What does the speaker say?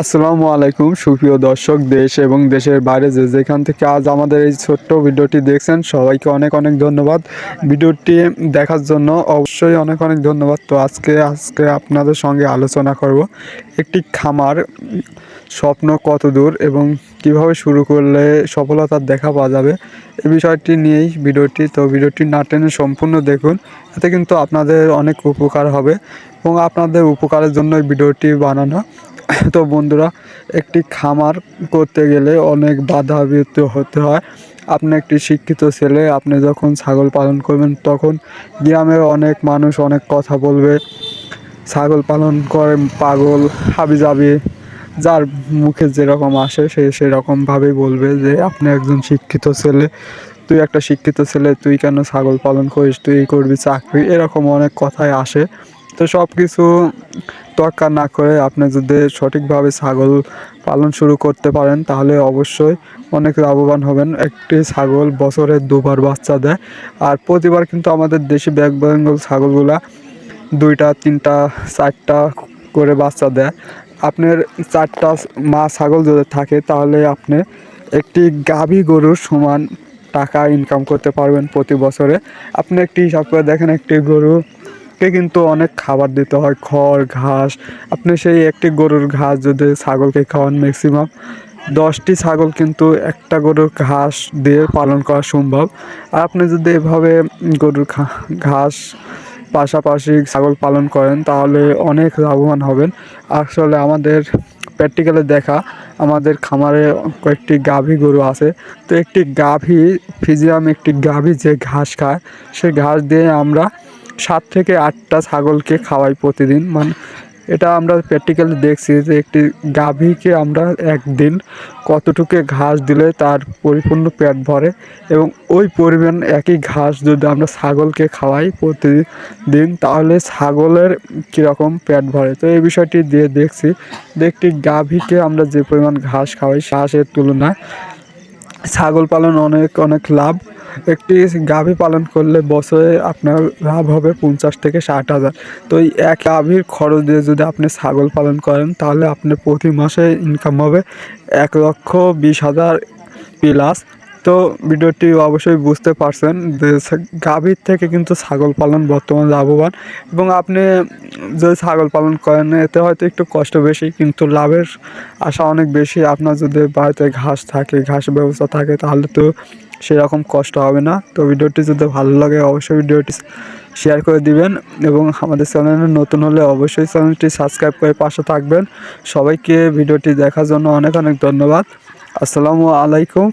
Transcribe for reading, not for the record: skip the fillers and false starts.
আসসালামু আলাইকুম সুপ্রিয় দর্শক, দেশ এবং দেশের বাইরে যে যেখান থেকে আজ আমাদের এই ছোট্ট ভিডিওটি দেখছেন সবাইকে অনেক অনেক ধন্যবাদ। ভিডিওটি দেখার জন্য অবশ্যই অনেক অনেক ধন্যবাদ। তো আজকে আপনাদের সঙ্গে আলোচনা করব একটি খামার স্বপ্ন কত দূর এবং কিভাবে শুরু করলে সফলতার দেখা পাওয়া যাবে এই বিষয়টি নিয়েই ভিডিওটি। তো ভিডিওটি না টেনে সম্পূর্ণ দেখুন, এতে কিন্তু আপনাদের অনেক উপকার হবে এবং আপনাদের উপকারের জন্য এই ভিডিওটি বানানো। তো বন্ধুরা, একটি খামার করতে গেলে অনেক বাধা বিপত্তি হতে হয়। আপনি একটি শিক্ষিত ছেলে, আপনি যখন ছাগল পালন করবেন তখন গ্রামের অনেক মানুষ অনেক কথা বলবে, ছাগল পালন করে পাগল হাবিজাবি, যার মুখে যেরকম আসে সে সেরকমভাবেই বলবে যে আপনি একজন শিক্ষিত ছেলে, তুই একটা শিক্ষিত ছেলে, তুই কেন ছাগল পালন করিস, তুই করবি চাকরি, এরকম অনেক কথাই আসে। তো সব কিছু তোয়াক্কা না করে আপনি যদি সঠিকভাবে ছাগল পালন শুরু করতে পারেন তাহলে অবশ্যই অনেক লাভবান হবেন। একটি ছাগল বছরে দুবার বাচ্চা দেয়, আর প্রতিবার কিন্তু আমাদের দেশি ব্ল্যাক বেঙ্গল ছাগলগুলা দুইটা তিনটা চারটা করে বাচ্চা দেয়। আপনার চারটা মা ছাগল যদি থাকে তাহলে আপনি একটি গাভী গরুর সমান টাকা ইনকাম করতে পারবেন প্রতি বছরে। আপনি একটি হিসাব করে দেখেন, একটি গরুকে কিন্তু অনেক খাবার দিতে হয়, খড় ঘাস। আপনি সেই একটি গরুর ঘাস যদি ছাগলকে খাওয়ান, ম্যাক্সিমাম 10টি ছাগল কিন্তু একটা গরুর ঘাস দিয়ে পালন করা সম্ভব। আর আপনি যদি এভাবে গরুর ঘাস পাশাপাশি ছাগল পালন করেন তাহলে অনেক লাভবান হবেন। আসলে আমাদের প্র্যাকটিক্যালে দেখা, আমাদের খামারে কয়েকটি গাভী গরু আছে। তো একটি গাভী ফিজিয়াম, একটি গাভী যে ঘাস খায় সেই ঘাস দিয়ে আমরা 7 থেকে 8টা ছাগলকে খাওয়াই প্রতিদিন। মানে এটা আমরা প্র্যাকটিক্যালি দেখছি যে একটি গাভীকে আমরা একদিন কতটুকু ঘাস দিলে তার পরিপূর্ণ পেট ভরে, এবং ওই পরিমাণ একই ঘাস যদি আমরা ছাগলকে খাওয়াই প্রতিদিন তাহলে ছাগলের কীরকম পেট ভরে। তো এই বিষয়টি দিয়ে দেখছি যে একটি গাভীকে আমরা যে পরিমাণ ঘাস খাওয়াই ঘাসের তুলনায় ছাগল পালন অনেক অনেক লাভ। একটি গাভী পালন করলে বছরে আপনার লাভ হবে 50 থেকে 60 হাজার। তো এই এক গাভীর খরচ দিয়ে যদি আপনি ছাগল পালন করেন তাহলে আপনি প্রতি মাসে ইনকাম হবে 1,20,000 প্লাস। তো ভিডিওটি অবশ্যই বুঝতে পারছেন যে গাভীর থেকে কিন্তু ছাগল পালন বর্তমান লাভবান, এবং আপনি যদি ছাগল পালন করেন এতে হয়তো একটু কষ্ট বেশি কিন্তু লাভের আশা অনেক বেশি। আপনার যদি বাড়িতে ঘাস থাকে, ঘাসের ব্যবস্থা থাকে তাহলে তো সেরকম কষ্ট হবে না। তো ভিডিওটি যদি ভালো লাগে অবশ্যই ভিডিওটি শেয়ার করে দিবেন, এবং আমাদের চ্যানেলে নতুন হলে অবশ্যই চ্যানেলটি সাবস্ক্রাইব করে পাশে থাকবেন। সবাইকে ভিডিওটি দেখার জন্য অনেক অনেক ধন্যবাদ। আসসালামু আলাইকুম।